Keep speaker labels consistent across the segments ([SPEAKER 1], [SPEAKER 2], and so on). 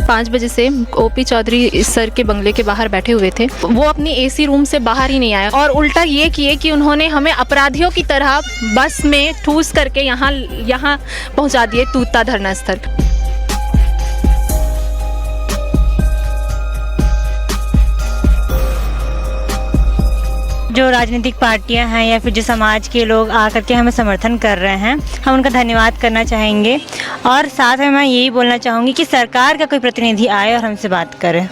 [SPEAKER 1] 5 बजे से OP Chaudhary sir के बंगले के बाहर बैठे हुए थे। वो अपनी एसी रूम से बाहर ही नहीं आए और उल्टा ये किए कि उन्होंने हमें अपराधियों की तरह बस में ठूस करके यहाँ पहुँचा दिए तूता धरना स्थल।
[SPEAKER 2] जो राजनीतिक पार्टियां हैं या फिर जो समाज के लोग आकर के हमें समर्थन कर रहे हैं, हम उनका धन्यवाद करना चाहेंगे। और साथ में मैं यही बोलना चाहूँगी कि सरकार का कोई प्रतिनिधि आए और हमसे बात करे।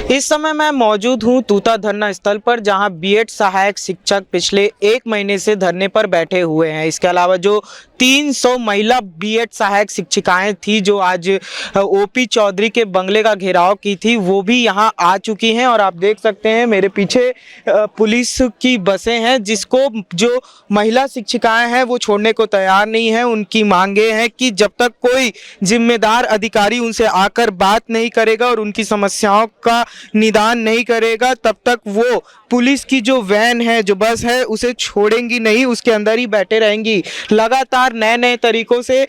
[SPEAKER 3] इस समय मैं मौजूद हूं तूता धरना स्थल पर, जहां बीएड सहायक शिक्षक पिछले 1 महीने से धरने पर बैठे हुए हैं। इसके अलावा जो 300 महिला बीएड सहायक शिक्षिकाएं थी जो आज ओपी चौधरी के बंगले का घेराव की थी, वो भी यहां आ चुकी हैं। और आप देख सकते हैं मेरे पीछे पुलिस की बसें हैं, जिसको जो महिला शिक्षिकाएं हैं वो छोड़ने को तैयार नहीं है। उनकी मांगे हैं कि जब तक कोई जिम्मेदार अधिकारी उनसे आकर बात नहीं करेगा और उनकी समस्याओं का निदान नहीं करेगा, तब तक वो पुलिस की जो वैन है, जो बस है, उसे छोड़ेंगी नहीं, उसके अंदर ही बैठे रहेंगी। लगातार नए नए तरीकों से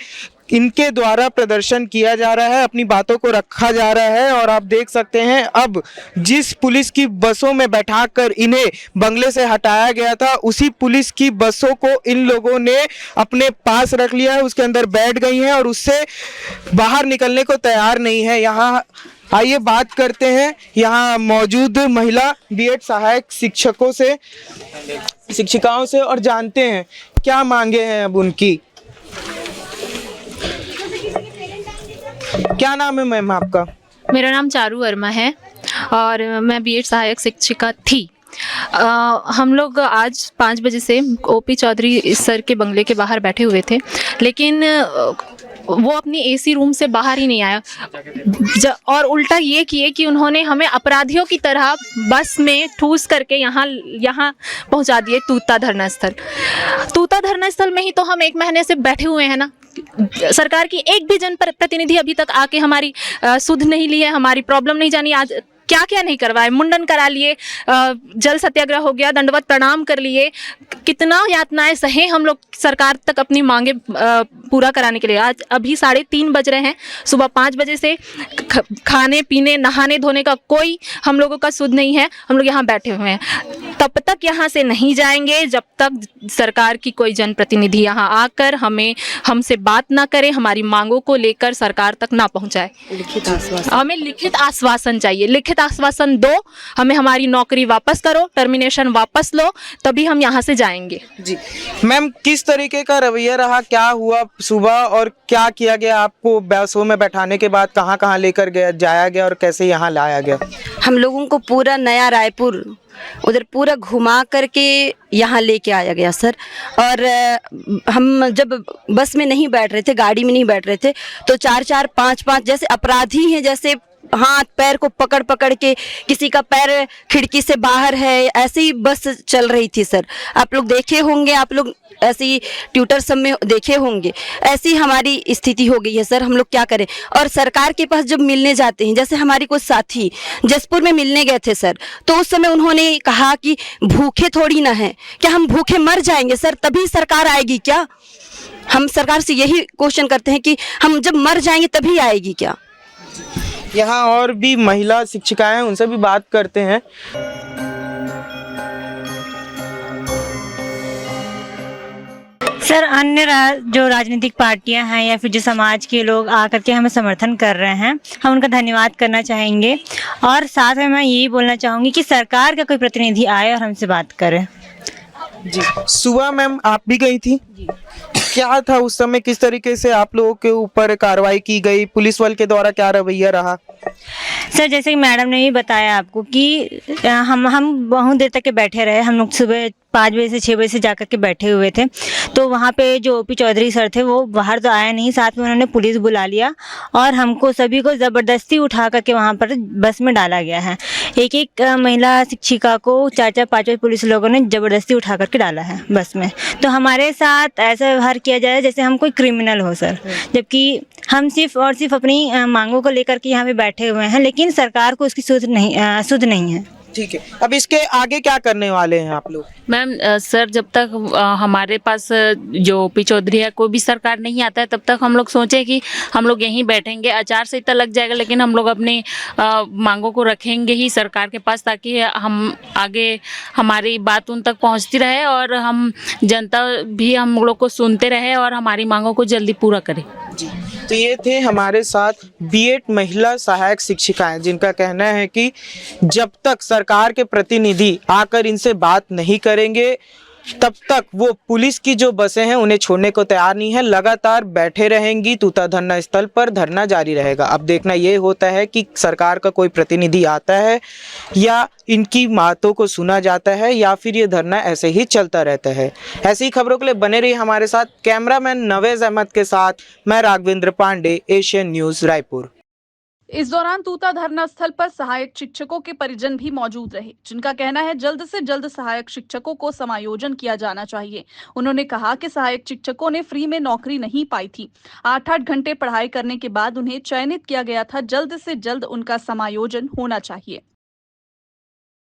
[SPEAKER 3] इनके द्वारा प्रदर्शन किया जा रहा है, अपनी बातों को रखा जा रहा है। और आप देख सकते हैं अब जिस पुलिस की बसों में बैठाकर इन्हें बंगले से हटाया गया था, उसी पुलिस की बसों को इन लोगों ने अपने पास रख लिया है, उसके अंदर बैठ गई हैं और उससे बाहर निकलने को तैयार नहीं है। यहाँ आइए बात करते हैं यहाँ मौजूद महिला बीएड सहायक शिक्षिकाओं से और जानते हैं क्या मांगे हैं अब उनकी। क्या नाम है मैम आपका?
[SPEAKER 1] मेरा नाम चारू वर्मा है और मैं बीएड सहायक शिक्षिका थी। हम लोग आज 5 बजे से ओपी चौधरी सर के बंगले के बाहर बैठे हुए थे, लेकिन वो अपनी एसी रूम से बाहर ही नहीं आया और उल्टा ये किए कि उन्होंने हमें अपराधियों की तरह बस में ठूस करके यहाँ पहुँचा दिए तूता धरना स्थल। तूता धरना स्थल में ही तो हम 1 महीने से बैठे हुए हैं ना। सरकार की एक भी जनप्रतिनिधि अभी तक आके हमारी सुध नहीं ली है, हमारी प्रॉब्लम नहीं जानी। आज क्या क्या नहीं करवाए, मुंडन करा लिए, जल सत्याग्रह हो गया, दंडवत प्रणाम कर लिए, कितना यातनाएं सहे हम लोग सरकार तक अपनी मांगे पूरा कराने के लिए। आज अभी 3:30 बज रहे हैं, सुबह 5 बजे से खाने पीने नहाने धोने का कोई हम लोगों का सुध नहीं है। हम लोग यहाँ बैठे हुए हैं, तब तक यहाँ से नहीं जाएंगे जब तक सरकार की कोई जनप्रतिनिधि यहाँ आकर हमसे बात ना करे, हमारी मांगों को लेकर सरकार तक ना पहुँचाए। हमें लिखित आश्वासन चाहिए, लिखित आश्वासन दो, हमें हमारी नौकरी वापस करो, टर्मिनेशन वापस लो, तभी हम यहाँ से जाएंगे।
[SPEAKER 3] जी मैम, किस तरीके का रवैया रहा, क्या हुआ सुबह और क्या किया गया आपको बसों में बैठाने के बाद? कहाँ कहाँ लेकर जाया गया और कैसे यहाँ लाया गया?
[SPEAKER 4] हम लोगों को पूरा नया रायपुर उधर पूरा घुमा करके यहाँ लेके आया गया सर। और हम जब बस में नहीं बैठ रहे थे, गाड़ी में नहीं बैठ रहे थे, तो 4-4, 5-5 जैसे अपराधी हैं, जैसे हाथ पैर को पकड़ पकड़ के, किसी का पैर खिड़की से बाहर है, ऐसे ही बस चल रही थी सर। आप लोग देखे होंगे, आप लोग ऐसी ट्विटर सब में देखे होंगे, ऐसी हमारी स्थिति हो गई है सर। हम लोग क्या करें? और सरकार के पास जब मिलने जाते हैं, जैसे हमारी कुछ साथी जसपुर में मिलने गए थे सर, तो उस समय उन्होंने कहा कि भूखे थोड़ी ना है, क्या हम भूखे मर जाएंगे सर तभी सरकार आएगी क्या? हम सरकार से यही क्वेश्चन करते हैं कि हम जब मर जाएंगे तभी आएगी क्या?
[SPEAKER 3] यहाँ और भी महिला शिक्षिकाएं हैं, उनसे भी बात करते हैं।
[SPEAKER 2] सर, अन्य जो राजनीतिक पार्टियां हैं या फिर जो समाज के लोग आकर के हमें समर्थन कर रहे हैं, हम उनका धन्यवाद करना चाहेंगे। और साथ में मैं यही बोलना चाहूँगी कि सरकार का कोई प्रतिनिधि आए और हमसे बात करे।
[SPEAKER 3] जी, सुबह मैम आप भी गई थी? जी। क्या था उस समय, किस तरीके से आप लोगों के ऊपर कार्रवाई की गई, पुलिस बल के द्वारा क्या रवैया रहा?
[SPEAKER 2] सर, जैसे कि मैडम ने भी बताया आपको कि हम बहुत देर तक के बैठे रहे। हम लोग सुबह 5 बजे से 6 बजे से जाकर के बैठे हुए थे, तो वहाँ पे जो ओपी चौधरी सर थे वो बाहर तो आया नहीं, साथ में उन्होंने पुलिस बुला लिया और हमको सभी को ज़बरदस्ती उठा करके वहाँ पर बस में डाला गया है। एक महिला शिक्षिका को 4-4, 5 पुलिस लोगों ने ज़बरदस्ती उठा करके डाला है बस में। तो हमारे साथ ऐसा व्यवहार किया जाए जैसे हम कोई क्रिमिनल हो सर, जबकि हम सिर्फ और सिर्फ अपनी मांगों को लेकर के यहाँ पे बैठे हुए हैं, लेकिन सरकार को उसकी सुध नहीं है।
[SPEAKER 3] ठीक है, अब इसके आगे क्या करने वाले हैं आप लोग?
[SPEAKER 5] मैम सर जब तक हमारे पास जो ओपी चौधरी है कोई भी सरकार नहीं आता है तब तक हम लोग सोचे कि हम लोग यहीं बैठेंगे। आचार संहिता लग जाएगा लेकिन हम लोग अपनी मांगों को रखेंगे ही सरकार के पास ताकि हम आगे हमारी बात उन तक पहुंचती रहे और हम जनता भी हम लोग को सुनते रहे और हमारी मांगों को जल्दी पूरा करे।
[SPEAKER 3] जी, तो ये थे हमारे साथ बीएड महिला सहायक शिक्षिकाएं जिनका कहना है कि जब तक सरकार के प्रतिनिधि आकर इनसे बात नहीं करेंगे तब तक वो पुलिस की जो बसें हैं उन्हें छोड़ने को तैयार नहीं है, लगातार बैठे रहेंगी। तूता धरना स्थल पर धरना जारी रहेगा। अब देखना ये होता है कि सरकार का कोई प्रतिनिधि आता है या इनकी बातों को सुना जाता है या फिर ये धरना ऐसे ही चलता रहता है। ऐसी ही खबरों के लिए बने रहिए हमारे साथ। कैमरामैन नवेज अहमद के साथ मैं राघवेंद्र पांडे, एशियन न्यूज रायपुर।
[SPEAKER 6] इस दौरान तूता धरना स्थल पर सहायक शिक्षकों के परिजन भी मौजूद रहे, जिनका कहना है जल्द से जल्द सहायक शिक्षकों को समायोजन किया जाना चाहिए। उन्होंने कहा कि सहायक शिक्षकों ने फ्री में नौकरी नहीं पाई थी। 8-8 घंटे पढ़ाई करने के बाद उन्हें चयनित किया गया था। जल्द से जल्द उनका समायोजन होना चाहिए।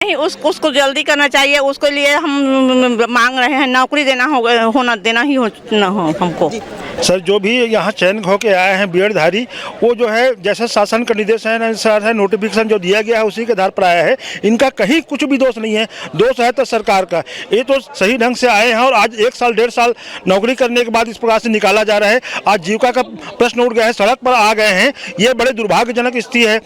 [SPEAKER 7] नहीं, उसको जल्दी करना चाहिए। उसके लिए हम मांग रहे हैं, नौकरी देना ही हमको।
[SPEAKER 8] सर जो भी यहाँ चयन होके आए हैं बीएड धारी, वो जो है जैसे शासन का निर्देशन है, नोटिफिकेशन जो दिया गया है उसी के आधार पर आया है। इनका कहीं कुछ भी दोष नहीं है, दोष है तो सरकार का। ये तो सही ढंग से आए हैं और आज 1 साल 1.5 साल नौकरी करने के बाद इस प्रकार से निकाला जा रहा है। आज जीविका का प्रश्न उठ गया है, सड़क पर आ गए हैं। ये बड़े दुर्भाग्यजनक स्थिति है।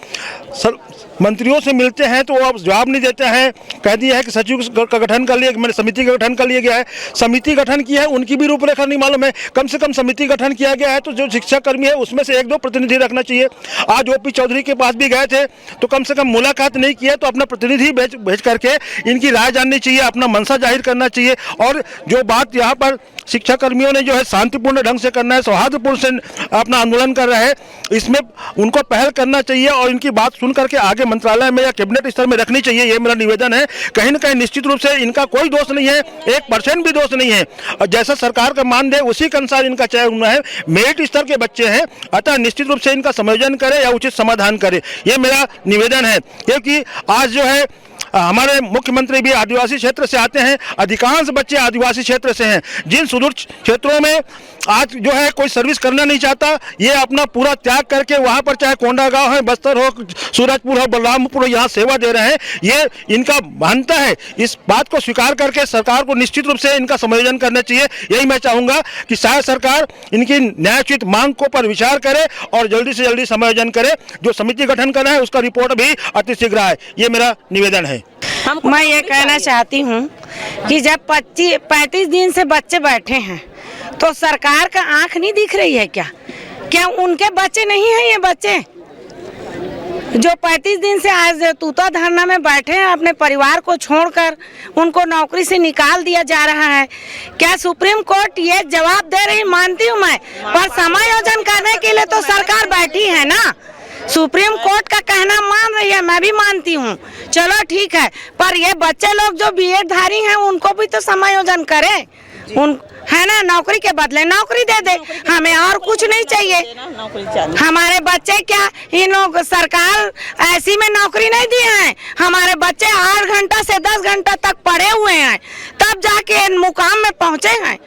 [SPEAKER 8] सर मंत्रियों से मिलते हैं तो वो अब जवाब नहीं देते हैं। कह दिया है कि सचिव का गठन कर लिया, मैंने समिति का गठन कर लिया गया है। समिति गठन की है, उनकी भी रूपरेखा नहीं मालूम है। कम से कम समिति गठन किया गया है तो जो शिक्षा कर्मी है उसमें से 1-2 प्रतिनिधि रखना चाहिए। आज ओपी चौधरी के पास भी गए थे तो कम से कम मुलाकात नहीं की है तो अपना प्रतिनिधि भेज करके इनकी राय जाननी चाहिए, अपना मनसा जाहिर करना चाहिए। और जो बात यहाँ पर शिक्षा कर्मियों ने जो है शांतिपूर्ण ढंग से करना है, सौहार्दपूर्ण से अपना आंदोलन कर रहे हैं, इसमें उनको पहल करना चाहिए और इनकी बात सुन करके आगे मंत्रालय में या कैबिनेट स्तर में रखनी चाहिए। ये मेरा निवेदन है। कहीं ना कहीं निश्चित रूप से इनका कोई दोष नहीं है, 1% भी दोष नहीं है। और जैसा सरकार का मान दे उसी के अनुसार इनका चयन हुआ है। मेरिट स्तर के बच्चे हैं, अतः निश्चित रूप से इनका समायोजन करे या उचित समाधान करे, ये मेरा निवेदन है। क्योंकि आज जो है हमारे मुख्यमंत्री भी आदिवासी क्षेत्र से आते हैं, अधिकांश बच्चे आदिवासी क्षेत्र से हैं। जिन सुदूर क्षेत्रों में आज जो है कोई सर्विस करना नहीं चाहता, ये अपना पूरा त्याग करके वहाँ पर चाहे कोंडागांव है, बस्तर हो, सूरजपुर हो, बलरामपुर हो, यहाँ सेवा दे रहे हैं। ये इनका मानता है। इस बात को स्वीकार करके सरकार को निश्चित रूप से इनका समायोजन करना चाहिए। यही मैं चाहूँगा कि शायद सरकार इनकी न्यायोचित मांग को पर विचार करे और जल्दी से जल्दी समायोजन करे। जो समिति गठन करना है उसका रिपोर्ट भी अतिशीघ्र आए, ये मेरा निवेदन है।
[SPEAKER 7] मैं ये कहना चाहती हूँ कि जब 35 दिन से बच्चे बैठे हैं तो सरकार का आंख नहीं दिख रही है क्या उनके बच्चे नहीं हैं? ये बच्चे जो 35 दिन से आज तूता धरना में बैठे हैं, अपने परिवार को छोड़कर उनको नौकरी से निकाल दिया जा रहा है। क्या सुप्रीम कोर्ट ये जवाब दे रही? मानती हूँ मैं, पर समायोजन करने के लिए तो सरकार बैठी है ना। सुप्रीम कोर्ट का कहना मान रही है, मैं भी मानती हूँ, चलो ठीक है, पर ये बच्चे लोग जो बीएड धारी हैं उनको भी तो समायोजन करे। उन है ना, नौकरी के बदले नौकरी दे दे, हमें और कुछ नहीं चाहिए। हमारे बच्चे क्या इन लोग सरकार ऐसी में नौकरी नहीं दी है। हमारे बच्चे 8 घंटा से 10 घंटा तक पढ़े हुए हैं, तब जाके मुकाम में पहुँचे हैं।